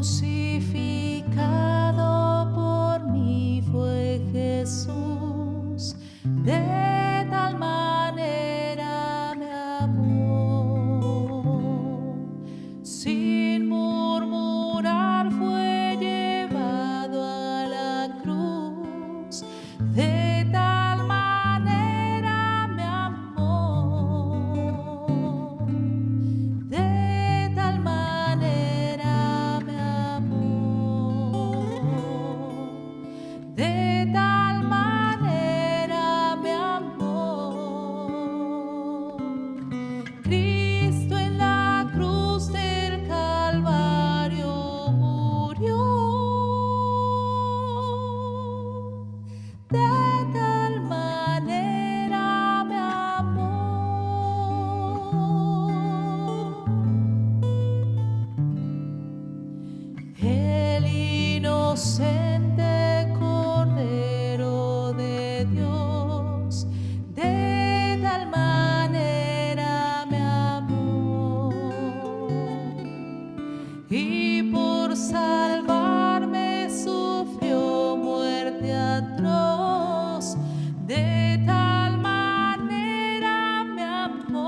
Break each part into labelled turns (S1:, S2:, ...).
S1: Crucificado por mí fue Jesús, de tal manera me amó. Sin murmurar fue llevado a la cruz, de tal manera me amó. De tal manera me amó. De tal manera me amó. Cristo en la cruz del Calvario murió. De tal manera me amó. El inocente Cordero de Dios, de tal manera me amó. Y por salvarme sufrió muerte atroz, de tal manera me amó.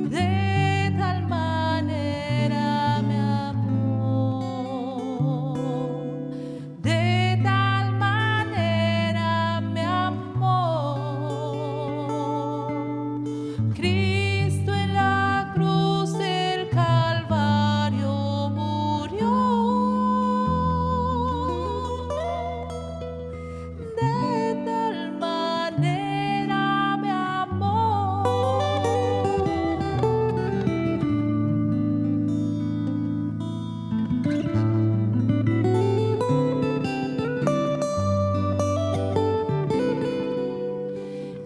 S1: De tal manera me amó. De tal manera me amó. Cristo en la cruz del Calvario murió. De tal manera me amó.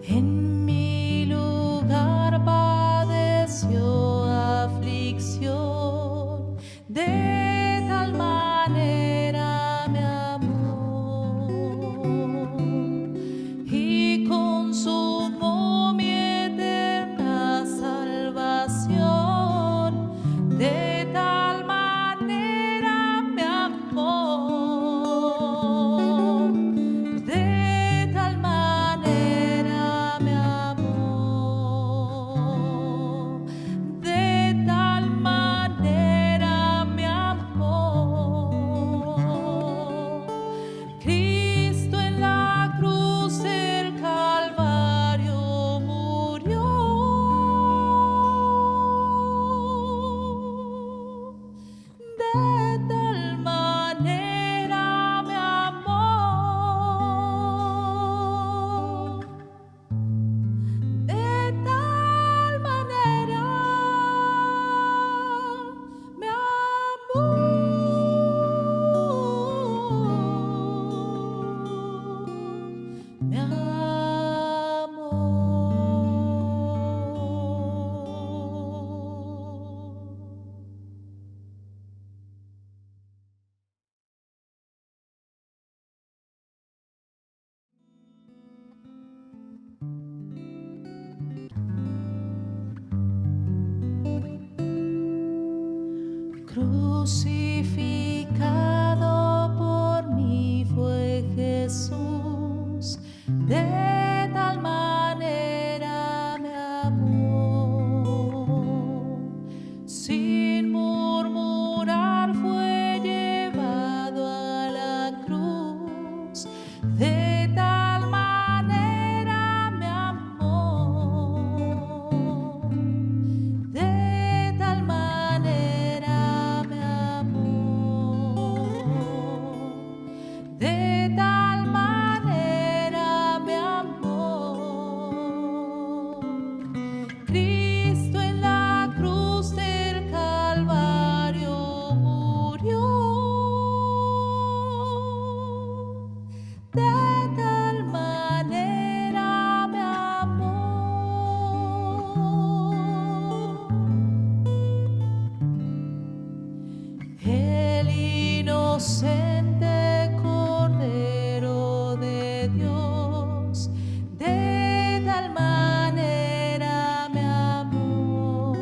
S1: En mi lugar padeció aflicción, de tal manera me amó. Y consumó mi eterna salvación, de tal manera me amó. De tal manera me amó. De tal manera me amó. Cristo en la cruz del Calvario murió. De tal manera me amó. De tal manera me amó. Me amó. Crucificado por mí fue Jesús, de tal manera me amó. Sin murmurar fue llevado a la cruz, de tal manera me amó. De tal manera me amó. De tal manera me amó. Cristo en la cruz del Calvario murió. De tal manera me amó. El inocente Cordero de Dios, de tal manera me amó.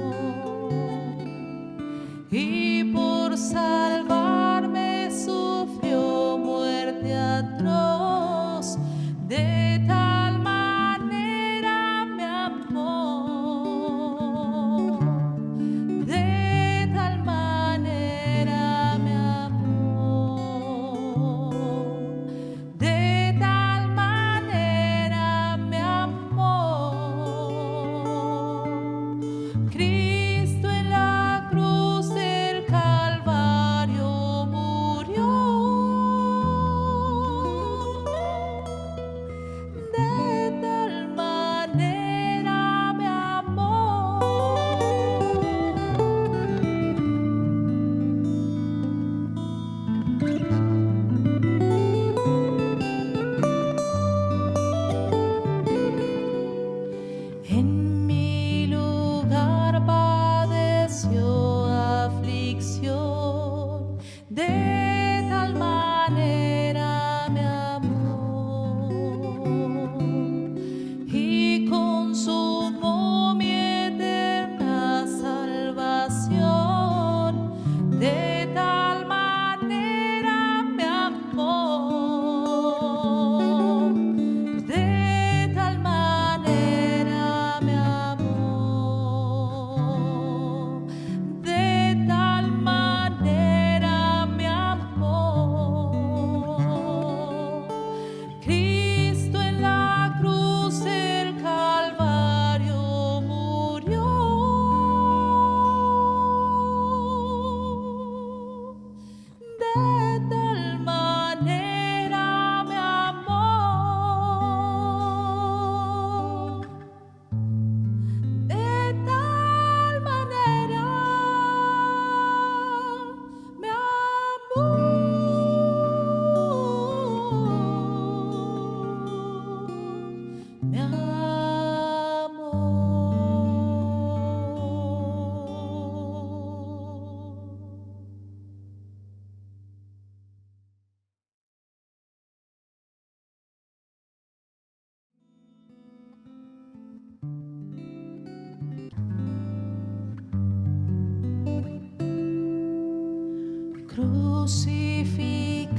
S1: Crucificado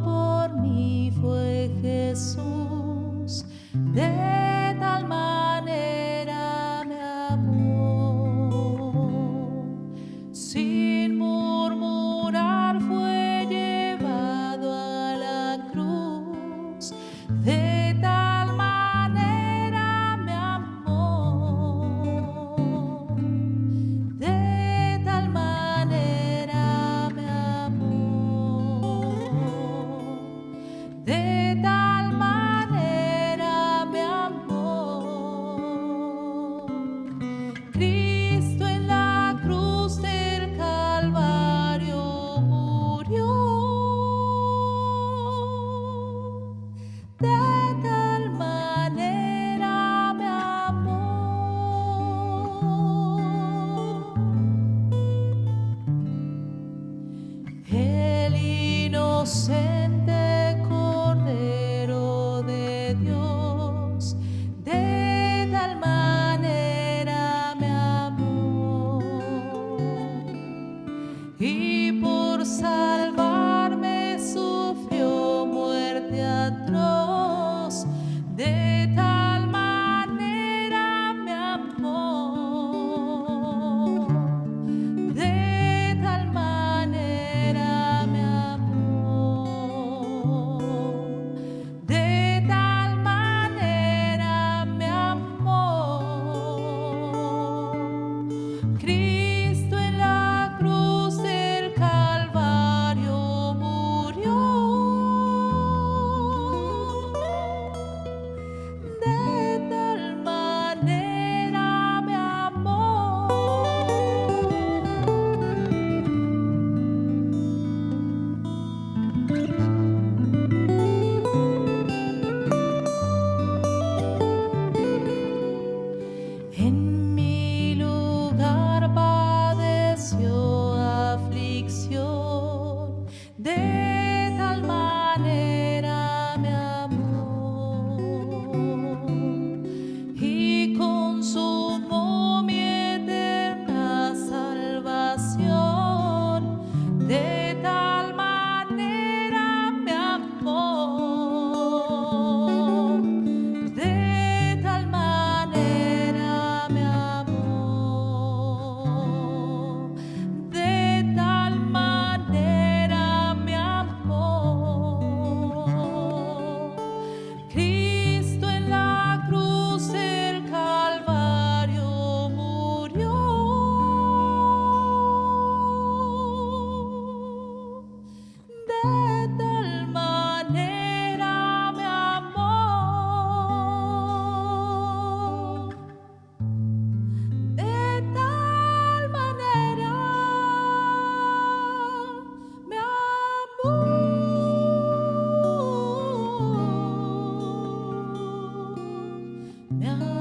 S1: por mí fue Jesús, de tal manera me amó. Sin murmurar fue llevado a la cruz, de tal manera me amó. De tal manera me amó, de tal manera me amó. Cristo en la cruz del Calvario murió, de tal manera me amó. El inocente Cordero de Dios, de tal manera me amó. Y por salvarme sufrió muerte atroz, de tal manera me amó. De tal manera me amó, de tal manera me amó. Cristo en la cruz del Calvario murió, de tal manera me amó. En mi lugar padeció aflicción, de tal manera me amó. Y consumó mi eterna salvación, de tal manera me amó. De tal manera me amó, de tal manera me amó. Cristo en la cruz del Calvario murió, de tal manera me amó, de tal manera me amó, me amó.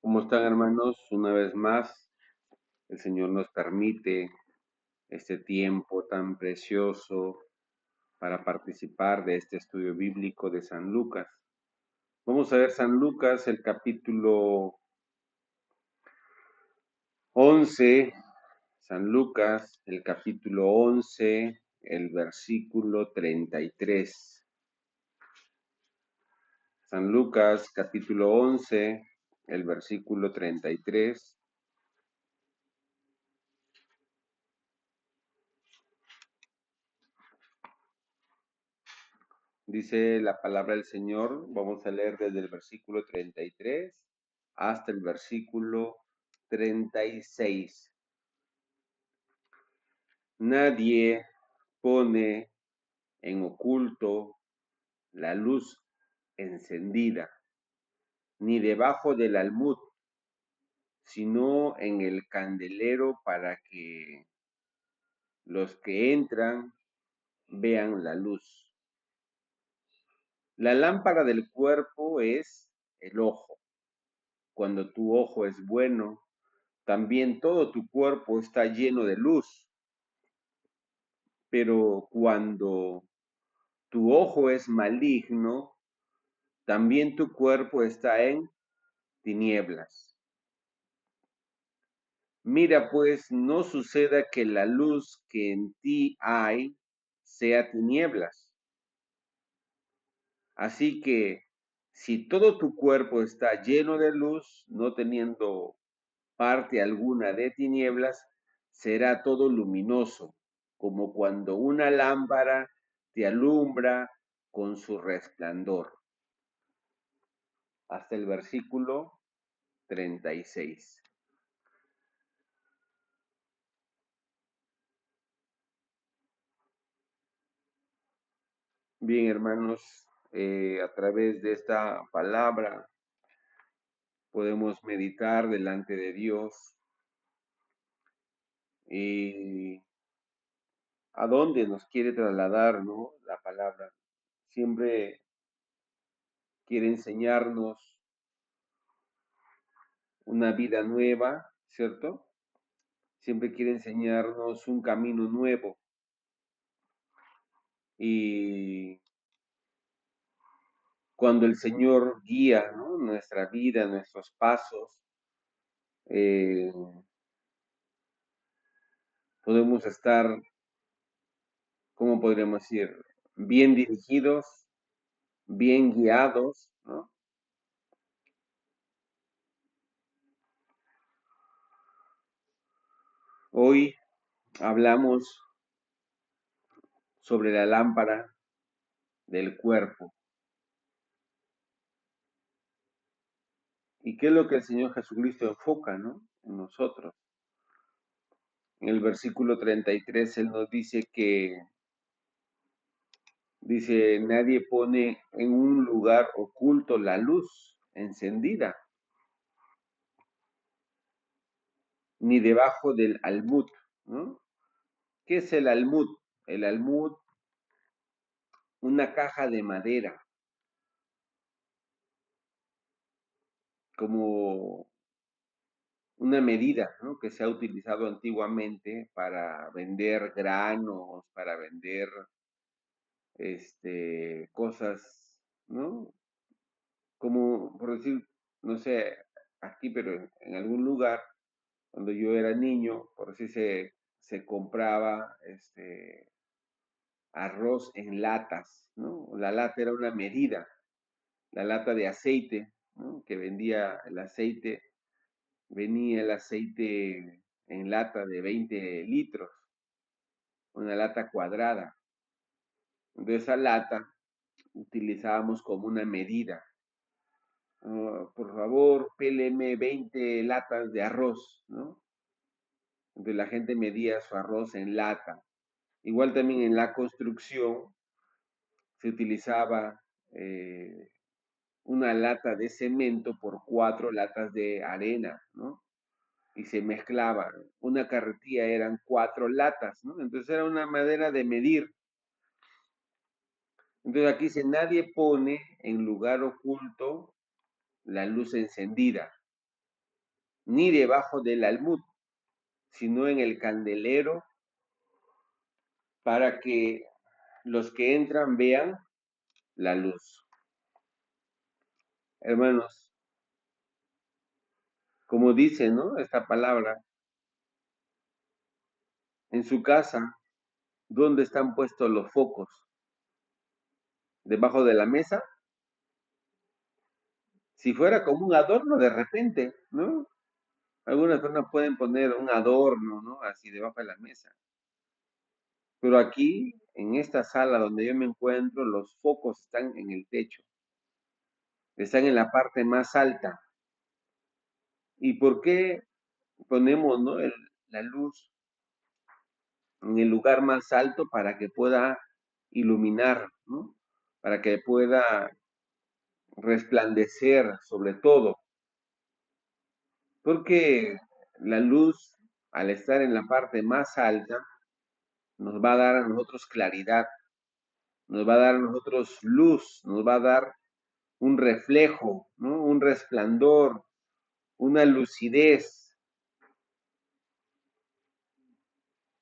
S2: ¿Cómo están, hermanos? Una vez más, el Señor nos permite este tiempo tan precioso para participar de este estudio bíblico de San Lucas. Vamos a ver San Lucas, el capítulo 11, San Lucas, el capítulo 11, el versículo 33. San Lucas, capítulo 11, el versículo 33. Dice la palabra del Señor, vamos a leer desde el versículo 33 hasta el versículo 36. Nadie pone en oculto la luz encendida, ni debajo del almud, sino en el candelero para que los que entran vean la luz. La lámpara del cuerpo es el ojo. Cuando tu ojo es bueno, también todo tu cuerpo está lleno de luz. Pero cuando tu ojo es maligno, también tu cuerpo está en tinieblas. Mira, pues, no suceda que la luz que en ti hay sea tinieblas. Así que si todo tu cuerpo está lleno de luz, no teniendo parte alguna de tinieblas, será todo luminoso, como cuando una lámpara te alumbra con su resplandor. Hasta el versículo 36. Bien, hermanos, a través de esta palabra podemos meditar delante de Dios y a dónde nos quiere trasladar, ¿no? La palabra. Siempre quiere enseñarnos una vida nueva, ¿cierto? Siempre quiere enseñarnos un camino nuevo. Y cuando el Señor guía, ¿no?, nuestra vida, nuestros pasos, eh, podemos estar, ¿cómo podríamos decir?, bien dirigidos, bien guiados, ¿no? Hoy hablamos sobre la lámpara del cuerpo. ¿Y qué es lo que el Señor Jesucristo enfoca, ¿no?, en nosotros? En el versículo 33 Él nos dice que, dice, nadie pone en un lugar oculto la luz encendida, ni debajo del almud, ¿no? ¿Qué es el almud? El almud, una caja de madera, como una medida, ¿no?, que se ha utilizado antiguamente para vender granos, para vender cosas, ¿no? Como por decir, no sé, aquí, pero en algún lugar, cuando yo era niño, por así se compraba arroz en latas, ¿no? La lata era una medida, la lata de aceite, ¿no?, que vendía el aceite, venía el aceite en lata de 20 litros, una lata cuadrada. Entonces esa lata utilizábamos como una medida. Por favor, péleme 20 latas de arroz, ¿no? Entonces la gente medía su arroz en lata. Igual también en la construcción se utilizaba una lata de cemento por 4 latas de arena, ¿no? Y se mezclaba. Una carretilla eran 4 latas, ¿no? Entonces era una manera de medir. Entonces aquí dice, nadie pone en lugar oculto la luz encendida, ni debajo del almud, sino en el candelero, para que los que entran vean la luz. Hermanos, como dice, ¿no?, esta palabra, en su casa, ¿dónde están puestos los focos? ¿Debajo de la mesa? Si fuera como un adorno de repente, ¿no? Algunas personas pueden poner un adorno, ¿no?, así debajo de la mesa. Pero aquí, en esta sala donde yo me encuentro, los focos están en el techo, están en la parte más alta. ¿Y por qué ponemos, ¿no?, la luz en el lugar más alto? Para que pueda iluminar, ¿no?, para que pueda resplandecer sobre todo. Porque la luz, al estar en la parte más alta, nos va a dar a nosotros claridad, nos va a dar a nosotros luz, nos va a dar un reflejo, ¿no?, un resplandor, una lucidez.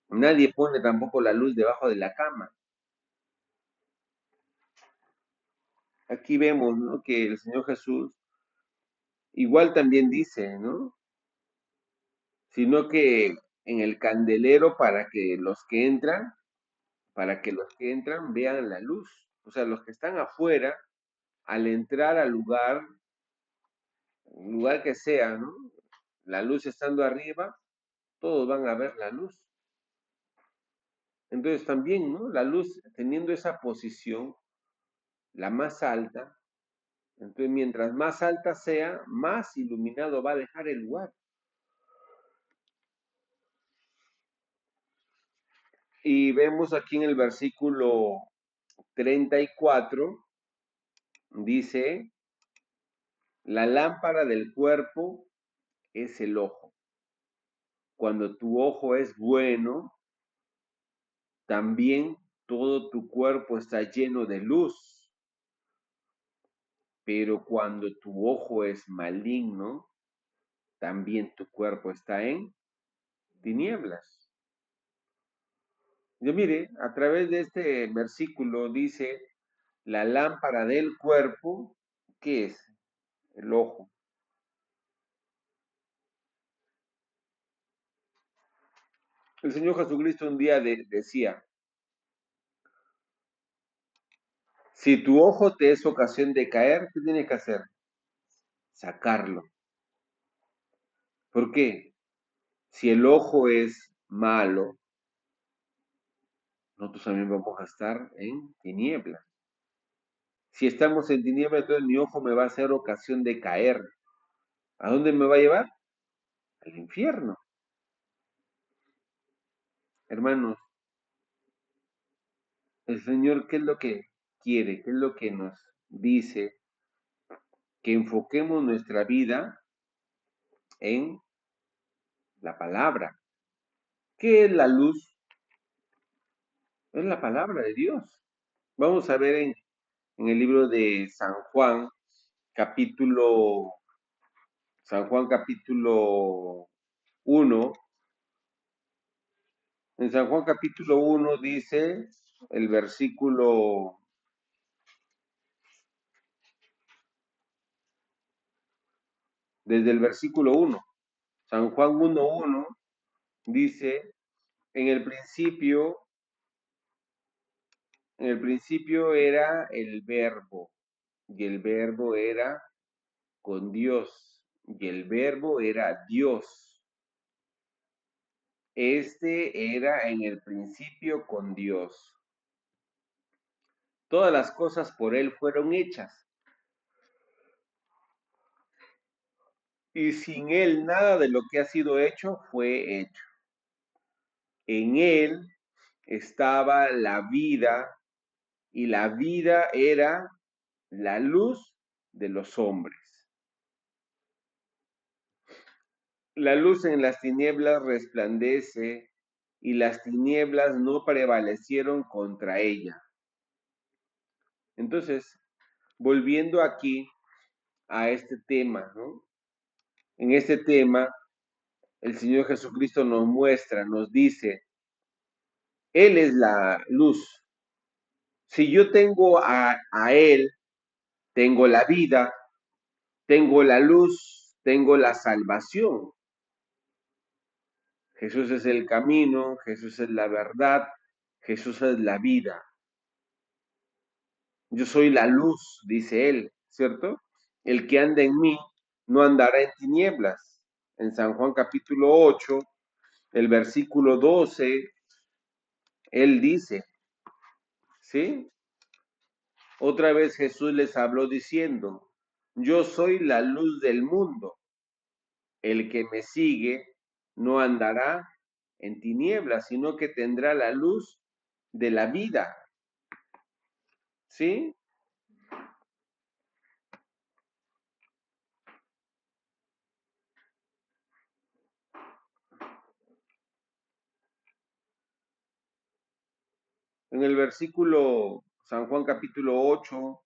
S2: Nadie pone tampoco la luz debajo de la cama. aquí vemos, ¿no?, que el Señor Jesús igual también dice, ¿no?, sino que en el candelero para que los que entran vean la luz. O sea, los que están afuera, al entrar al lugar, lugar que sea, ¿no?, la luz estando arriba, todos van a ver la luz. Entonces también, ¿no?, la luz teniendo esa posición, la más alta, entonces mientras más alta sea, más iluminado va a dejar el lugar. Y vemos aquí en el versículo 34, dice, la lámpara del cuerpo es el ojo. Cuando tu ojo es bueno, también todo tu cuerpo está lleno de luz. Pero cuando tu ojo es maligno, también tu cuerpo está en tinieblas. Yo mire, a través de este versículo dice, la lámpara del cuerpo, ¿qué es? El ojo. El Señor Jesucristo un día decía, si tu ojo te es ocasión de caer, ¿qué tienes que hacer? Sacarlo. ¿Por qué? Si el ojo es malo, nosotros también vamos a estar en tinieblas. Si estamos en tinieblas, entonces mi ojo me va a ser ocasión de caer. ¿A dónde me va a llevar? Al infierno. Hermanos, el Señor, ¿qué es lo que quiere? ¿Qué es lo que nos dice? Que enfoquemos nuestra vida en la palabra. ¿Qué es la luz? Es la palabra de Dios. Vamos a ver en el libro de capítulo, San Juan capítulo 1. En San Juan capítulo 1 dice el versículo, desde el versículo 1. San Juan 1:1 dice, en el principio era el verbo, y el verbo era con Dios, y el verbo era Dios. Este era en el principio con Dios. Todas las cosas por Él fueron hechas, y sin Él nada de lo que ha sido hecho fue hecho. En Él estaba la vida, y la vida era la luz de los hombres. La luz en las tinieblas resplandece, y las tinieblas no prevalecieron contra ella. Entonces, volviendo aquí a este tema, ¿no? En este tema, el Señor Jesucristo nos muestra, nos dice, Él es la luz. Si yo tengo a Él, tengo la vida, tengo la luz, tengo la salvación. Jesús es el camino, Jesús es la verdad, Jesús es la vida. Yo soy la luz, dice Él, ¿cierto? El que anda en mí no andará en tinieblas. En San Juan capítulo 8, el versículo 12, Él dice, ¿sí? Otra vez Jesús les habló diciendo, yo soy la luz del mundo. El que me sigue no andará en tinieblas, sino que tendrá la luz de la vida. ¿Sí? En el versículo, San Juan capítulo 8,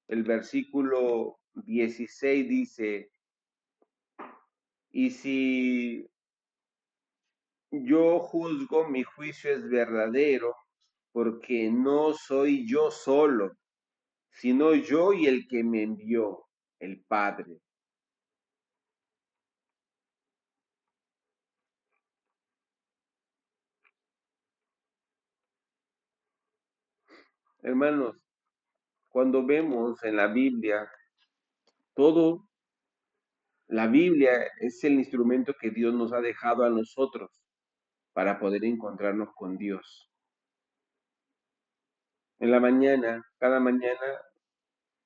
S2: el versículo 16 dice, y si yo juzgo, mi juicio es verdadero, porque no soy yo solo, sino yo y el que me envió, el Padre. Hermanos, cuando vemos en la Biblia, todo, la Biblia es el instrumento que Dios nos ha dejado a nosotros para poder encontrarnos con Dios. En la mañana, cada mañana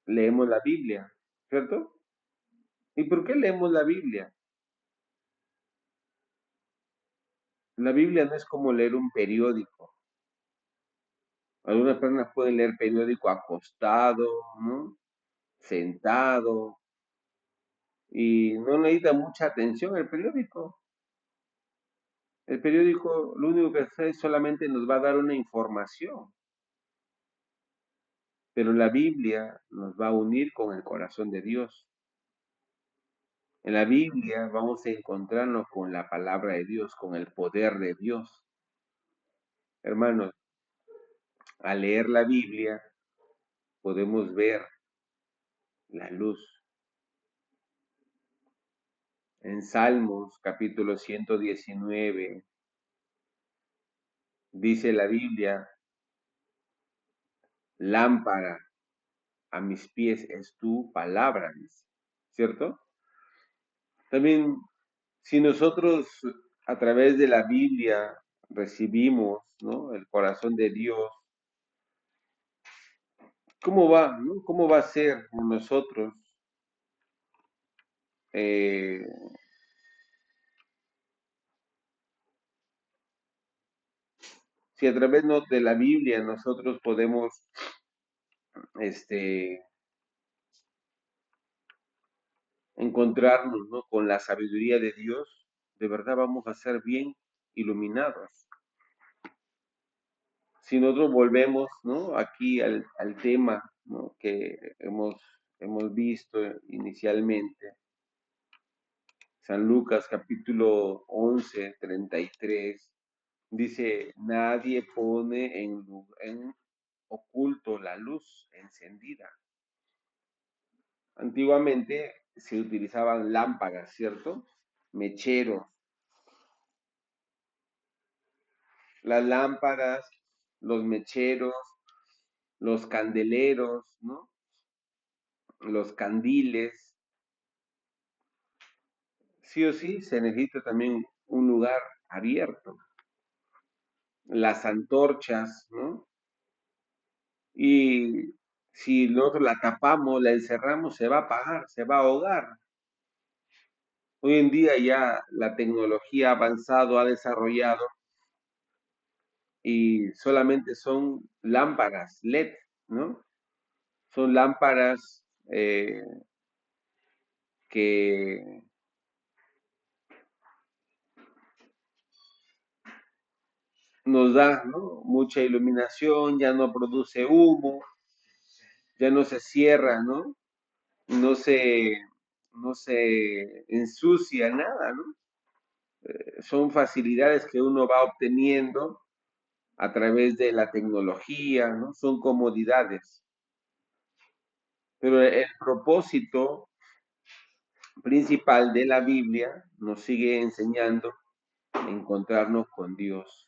S2: leemos la Biblia, ¿cierto? ¿Y por qué leemos la Biblia? La Biblia no es como leer un periódico. Algunas personas pueden leer periódico acostado, ¿no? Sentado, y no necesita mucha atención el periódico. El periódico lo único que hace es solamente nos va a dar una información, pero la Biblia nos va a unir con el corazón de Dios. En la Biblia vamos a encontrarnos con la palabra de Dios, con el poder de Dios. Hermanos, al leer la Biblia podemos ver la luz. En Salmos capítulo 119 dice la Biblia, lámpara a mis pies es tu palabra, ¿cierto? También, si nosotros a través de la Biblia recibimos, ¿no?, el corazón de Dios, ¿cómo va, no? ¿Cómo va a ser en nosotros? eh, si a través, ¿no?, de la Biblia nosotros podemos este, encontrarnos, ¿no?, con la sabiduría de Dios, de verdad vamos a ser bien iluminados. Si nosotros volvemos, ¿no?, aquí al tema, ¿no?, que hemos visto inicialmente, San Lucas capítulo 11, 33, dice, nadie pone en oculto la luz encendida. Antiguamente se utilizaban lámparas, ¿cierto? Mecheros. Las lámparas, los mecheros, los candeleros, ¿no? Los candiles. Sí o sí se necesita también un lugar abierto. Las antorchas, ¿no? Y si nosotros la tapamos, la encerramos, se va a apagar, se va a ahogar. Hoy en día ya la tecnología ha avanzado, ha desarrollado y solamente son lámparas LED, ¿no? Son lámparas que nos da, ¿no?, mucha iluminación, ya no produce humo, ya no se cierra, ¿no? No se, no se ensucia nada, ¿no? Son facilidades que uno va obteniendo a través de la tecnología, ¿no? Son comodidades. Pero el propósito principal de la Biblia nos sigue enseñando a encontrarnos con Dios.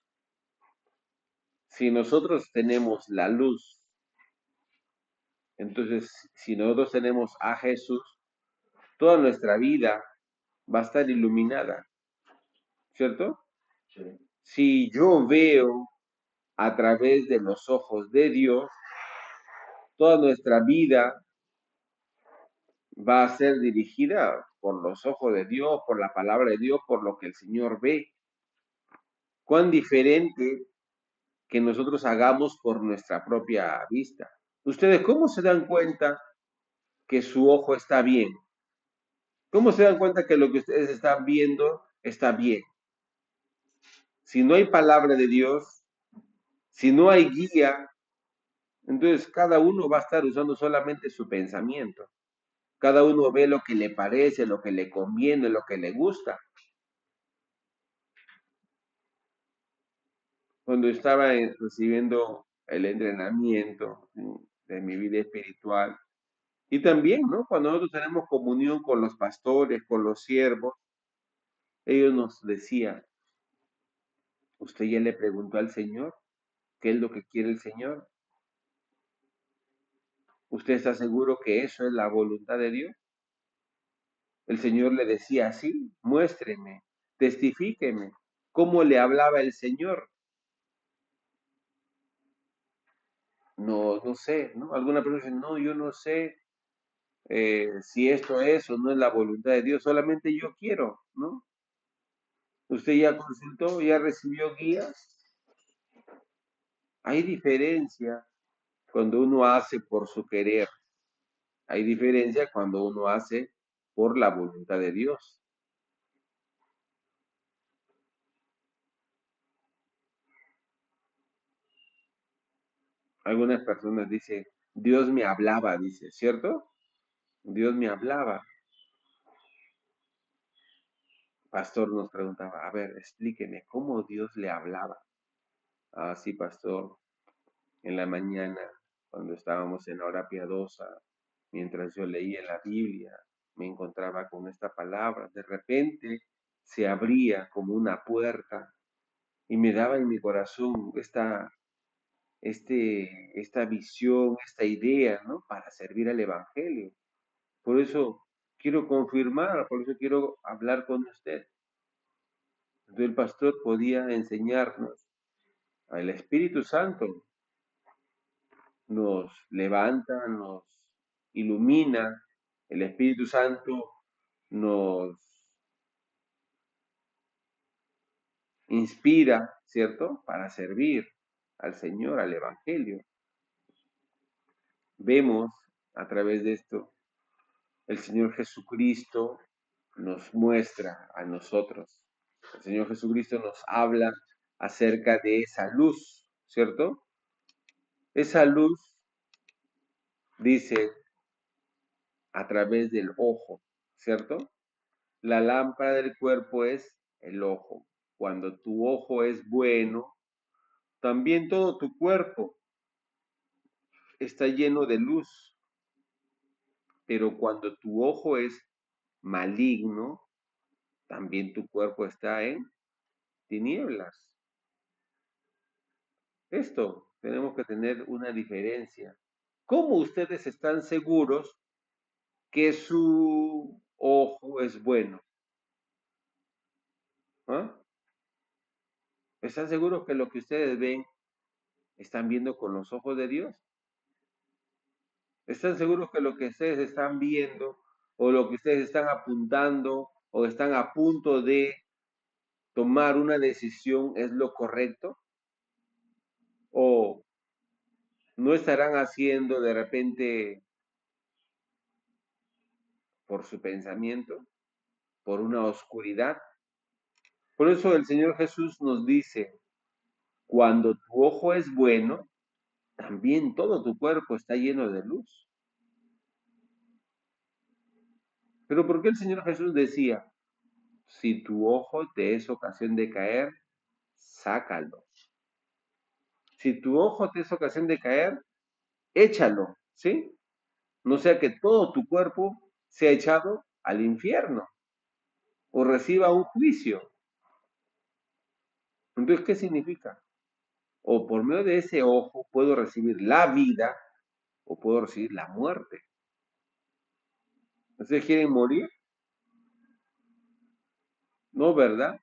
S2: Si nosotros tenemos la luz, entonces si nosotros tenemos a Jesús, toda nuestra vida va a estar iluminada, ¿cierto? Sí. Si yo veo a través de los ojos de Dios, toda nuestra vida va a ser dirigida por los ojos de Dios, por la palabra de Dios, por lo que el Señor ve. Cuán diferente que nosotros hagamos por nuestra propia vista. ¿Ustedes cómo se dan cuenta que su ojo está bien? ¿Cómo se dan cuenta que lo que ustedes están viendo está bien? Si no hay palabra de Dios, si no hay guía, entonces cada uno va a estar usando solamente su pensamiento. Cada uno ve lo que le parece, lo que le conviene, lo que le gusta. Cuando estaba recibiendo el entrenamiento de mi vida espiritual. Y también, ¿no? Cuando nosotros tenemos comunión con los pastores, con los siervos, ellos nos decían, ¿usted ya le preguntó al Señor qué es lo que quiere el Señor? ¿Usted está seguro que eso es la voluntad de Dios? El Señor le decía así, muéstreme, testifíqueme, cómo le hablaba el Señor. No, no sé, ¿no? Alguna persona dice, no, yo no sé si esto es o no es la voluntad de Dios, solamente yo quiero, ¿no? Usted ya consultó, ya recibió guías. Hay diferencia cuando uno hace por su querer. Hay diferencia cuando uno hace por la voluntad de Dios. Algunas personas dicen, Dios me hablaba, dice, ¿cierto? Dios me hablaba. Pastor nos preguntaba, a ver, explíqueme, ¿cómo Dios le hablaba? Ah, sí, pastor, en la mañana, cuando estábamos en la hora piadosa, mientras yo leía la Biblia, me encontraba con esta palabra. De repente se abría como una puerta y me daba en mi corazón esta visión, esta idea, ¿no? Para servir al Evangelio. Por eso quiero confirmar, por eso quiero hablar con usted. Entonces el pastor podía enseñarnos, el Espíritu Santo nos levanta, nos ilumina, el Espíritu Santo nos inspira, ¿cierto? Para servir al Señor, al Evangelio. Vemos a través de esto, el Señor Jesucristo nos muestra a nosotros. El Señor Jesucristo nos habla acerca de esa luz, ¿cierto? Esa luz dice a través del ojo, ¿cierto? La lámpara del cuerpo es el ojo. Cuando tu ojo es bueno, también todo tu cuerpo está lleno de luz. Pero cuando tu ojo es maligno, también tu cuerpo está en tinieblas. Esto tenemos que tener una diferencia. ¿Cómo ustedes están seguros que su ojo es bueno? ¿Ah? ¿Están seguros que lo que ustedes ven están viendo con los ojos de Dios? ¿Están seguros que lo que ustedes están viendo o lo que ustedes están apuntando o están a punto de tomar una decisión es lo correcto? ¿O no estarán haciendo de repente por su pensamiento, por una oscuridad? Por eso el Señor Jesús nos dice, cuando tu ojo es bueno, también todo tu cuerpo está lleno de luz. Pero ¿por qué el Señor Jesús decía, si tu ojo te es ocasión de caer, sácalo? Si tu ojo te es ocasión de caer, échalo, ¿sí? No sea que todo tu cuerpo sea echado al infierno o reciba un juicio. Entonces, ¿qué significa? O por medio de ese ojo puedo recibir la vida o puedo recibir la muerte. ¿Ustedes quieren morir? No, ¿verdad?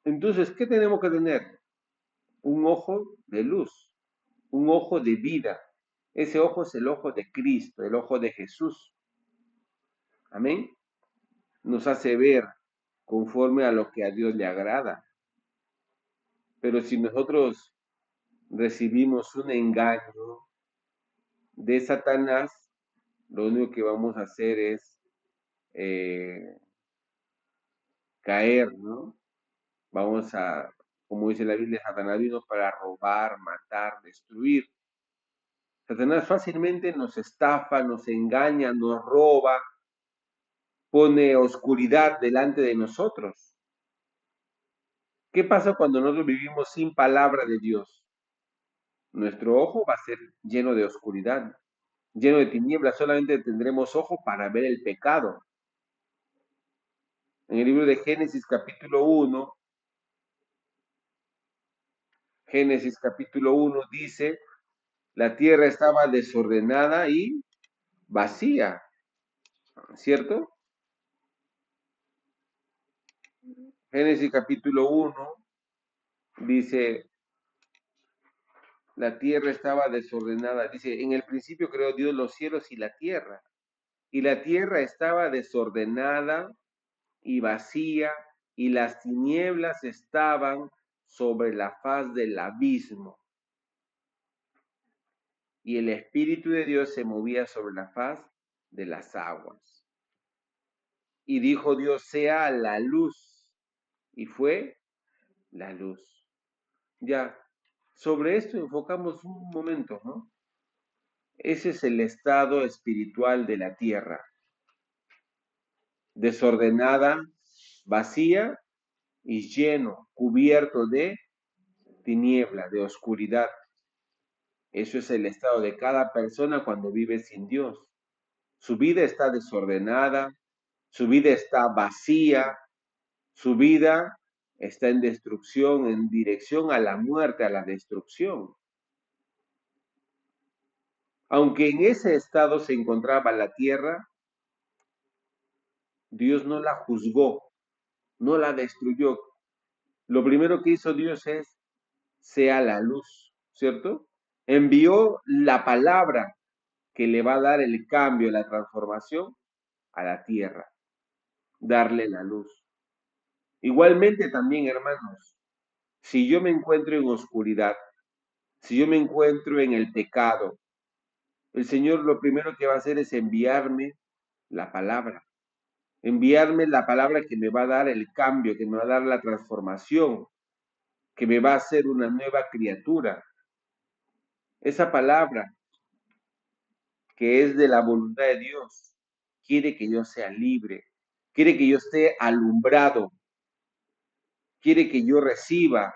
S2: Entonces, ¿qué tenemos que tener? Un ojo de luz, un ojo de vida. Ese ojo es el ojo de Cristo, el ojo de Jesús. Amén. Nos hace ver conforme a lo que a Dios le agrada. Pero si nosotros recibimos un engaño de Satanás, lo único que vamos a hacer es caer, ¿no? Vamos a, como dice la Biblia, Satanás vino para robar, matar, destruir. Satanás fácilmente nos estafa, nos engaña, nos roba, pone oscuridad delante de nosotros. ¿Qué pasa cuando nosotros vivimos sin palabra de Dios? nuestro ojo va a ser lleno de oscuridad, lleno de tinieblas, solamente tendremos ojo para ver el pecado. En el libro de Génesis capítulo 1, Génesis capítulo 1 dice, la tierra estaba desordenada y vacía, ¿cierto? Génesis capítulo 1 dice, la tierra estaba desordenada. Dice, en el principio creó Dios los cielos y la tierra estaba desordenada y vacía, y las tinieblas estaban sobre la faz del abismo, y el Espíritu de Dios se movía sobre la faz de las aguas. Y dijo Dios, sea la luz, y fue la luz. Ya, sobre esto enfocamos un momento, ¿no? Ese es el estado espiritual de la tierra, desordenada, vacía y lleno, cubierto de tiniebla, de oscuridad. Eso es el estado de cada persona cuando vive sin Dios. Su vida está desordenada, su vida está vacía, su vida está en destrucción, en dirección a la muerte, a la destrucción. Aunque en ese estado se encontraba la tierra, Dios no la juzgó, no la destruyó. Lo primero que hizo Dios es, sea la luz, ¿cierto? Envió la palabra que le va a dar el cambio, la transformación a la tierra, darle la luz. Igualmente también, hermanos, si yo me encuentro en oscuridad, si yo me encuentro en el pecado, el Señor lo primero que va a hacer es enviarme la palabra que me va a dar el cambio, que me va a dar la transformación, que me va a hacer una nueva criatura. Esa palabra que es de la voluntad de Dios, quiere que yo sea libre, quiere que yo esté alumbrado, quiere que yo reciba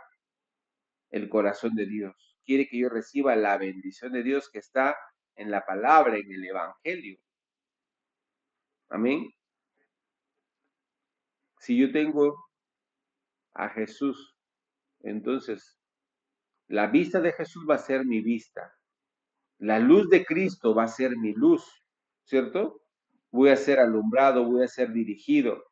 S2: el corazón de Dios, quiere que yo reciba la bendición de Dios que está en la palabra, en el Evangelio. Amén. Si yo tengo a Jesús, entonces la vista de Jesús va a ser mi vista. La luz de Cristo va a ser mi luz, ¿cierto? Voy a ser alumbrado, voy a ser dirigido.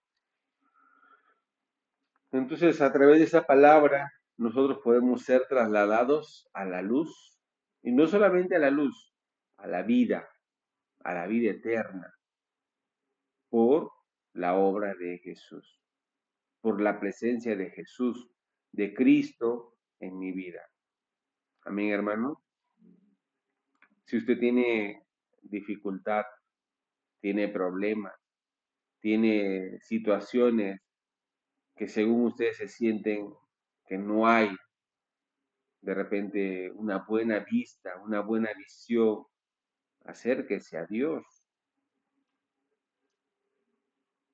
S2: Entonces, a través de esa palabra, nosotros podemos ser trasladados a la luz, y no solamente a la luz, a la vida eterna, por la obra de Jesús, por la presencia de Jesús, de Cristo en mi vida. Amén, hermano. Si usted tiene dificultad, tiene problemas, tiene situaciones que según ustedes se sienten que no hay de repente una buena vista, una buena visión, acérquese a Dios.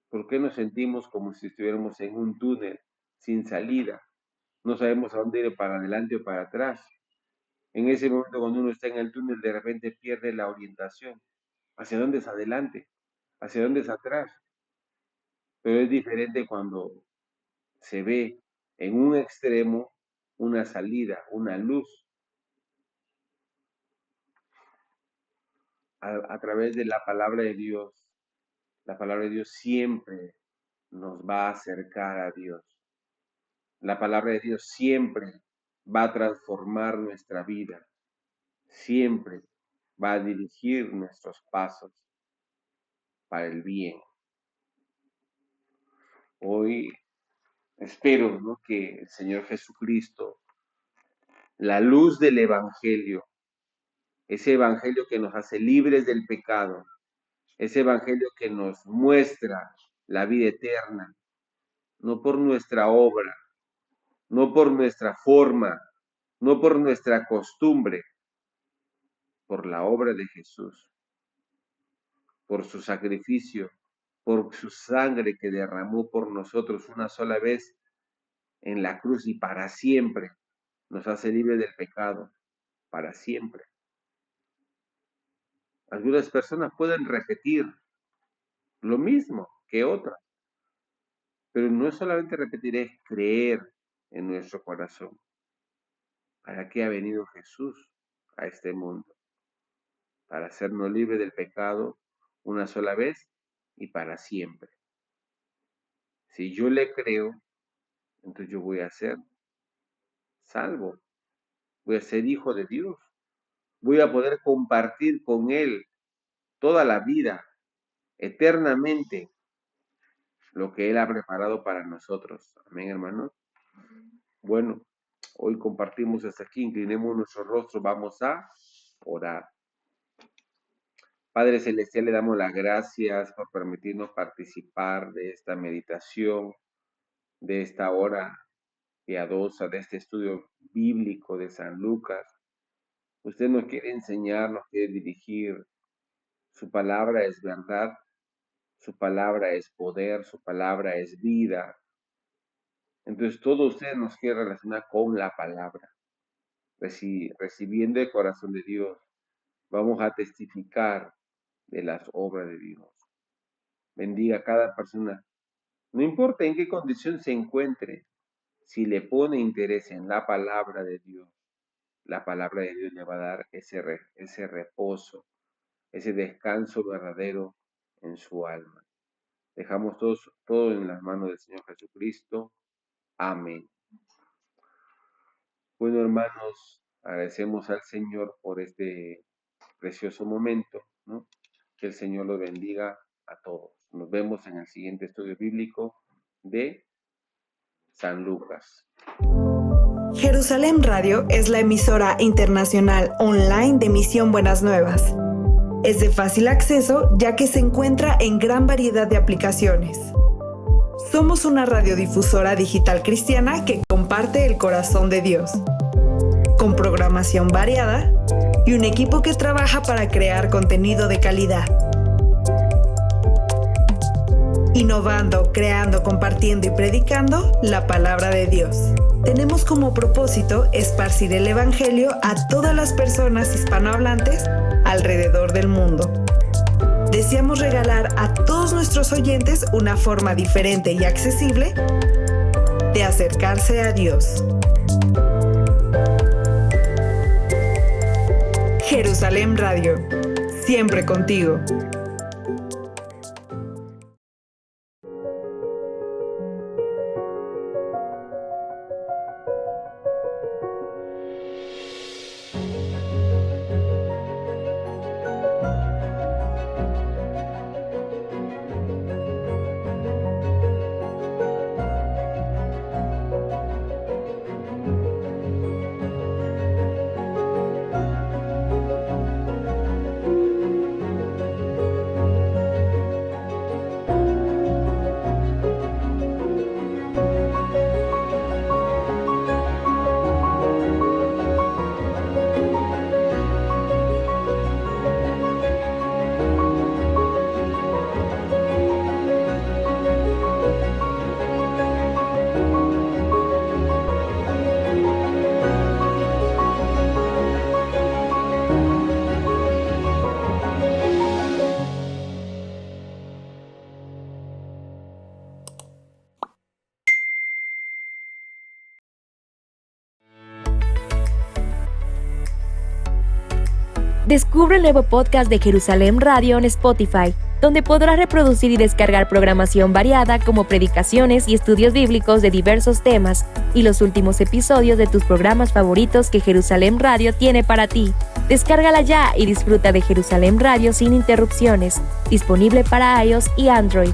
S2: ¿Por qué nos sentimos como si estuviéramos en un túnel sin salida? No sabemos a dónde ir, para adelante o para atrás. En ese momento, cuando uno está en el túnel, de repente pierde la orientación. ¿Hacia dónde es adelante? ¿Hacia dónde es atrás? Pero es diferente cuando se ve en un extremo una salida, una luz, a través de la palabra de Dios. La palabra de Dios siempre nos va a acercar a Dios. La palabra de Dios siempre va a transformar nuestra vida. Siempre va a dirigir nuestros pasos para el bien. Hoy espero, ¿no?, que el Señor Jesucristo, la luz del Evangelio, ese Evangelio que nos hace libres del pecado, ese Evangelio que nos muestra la vida eterna, no por nuestra obra, no por nuestra forma, no por nuestra costumbre, por la obra de Jesús, por su sacrificio, por su sangre que derramó por nosotros una sola vez en la cruz y para siempre nos hace libres del pecado, para siempre. Algunas personas pueden repetir lo mismo que otras, pero no es solamente repetir, es creer en nuestro corazón. ¿Para qué ha venido Jesús a este mundo? Para hacernos libres del pecado una sola vez y para siempre. Si yo le creo, entonces yo voy a ser salvo, voy a ser hijo de Dios, voy a poder compartir con Él toda la vida, eternamente, lo que Él ha preparado para nosotros. Amén, hermanos. Bueno, hoy compartimos hasta aquí, inclinemos nuestro rostro, vamos a orar. Padre Celestial, le damos las gracias por permitirnos participar de esta meditación, de esta hora piadosa, de este estudio bíblico de San Lucas. Usted nos quiere enseñar, nos quiere dirigir. Su palabra es verdad, su palabra es poder, su palabra es vida. Entonces todo usted nos quiere relacionar con la palabra. Recibiendo el corazón de Dios, vamos a testificar de las obras de Dios. Bendiga a cada persona, no importa en qué condición se encuentre, si le pone interés en la palabra de Dios, la palabra de Dios le va a dar ese reposo, ese descanso verdadero en su alma. Dejamos todo en las manos del Señor Jesucristo. Amén. Bueno, hermanos, agradecemos al Señor por este precioso momento, ¿no? Que el Señor los bendiga a todos. Nos vemos en el siguiente estudio bíblico de San Lucas.
S3: Jerusalén Radio es la emisora internacional online de Misión Buenas Nuevas. Es de fácil acceso ya que se encuentra en gran variedad de aplicaciones. Somos una radiodifusora digital cristiana que comparte el corazón de Dios, con programación variada y un equipo que trabaja para crear contenido de calidad. Innovando, creando, compartiendo y predicando la palabra de Dios. Tenemos como propósito esparcir el Evangelio a todas las personas hispanohablantes alrededor del mundo. Deseamos regalar a todos nuestros oyentes una forma diferente y accesible de acercarse a Dios. Jerusalén Radio, siempre contigo.
S4: Descubre el nuevo podcast de Jerusalén Radio en Spotify, donde podrás reproducir y descargar programación variada como predicaciones y estudios bíblicos de diversos temas y los últimos episodios de tus programas favoritos que Jerusalén Radio tiene para ti. Descárgala ya y disfruta de Jerusalén Radio sin interrupciones, disponible para iOS y Android.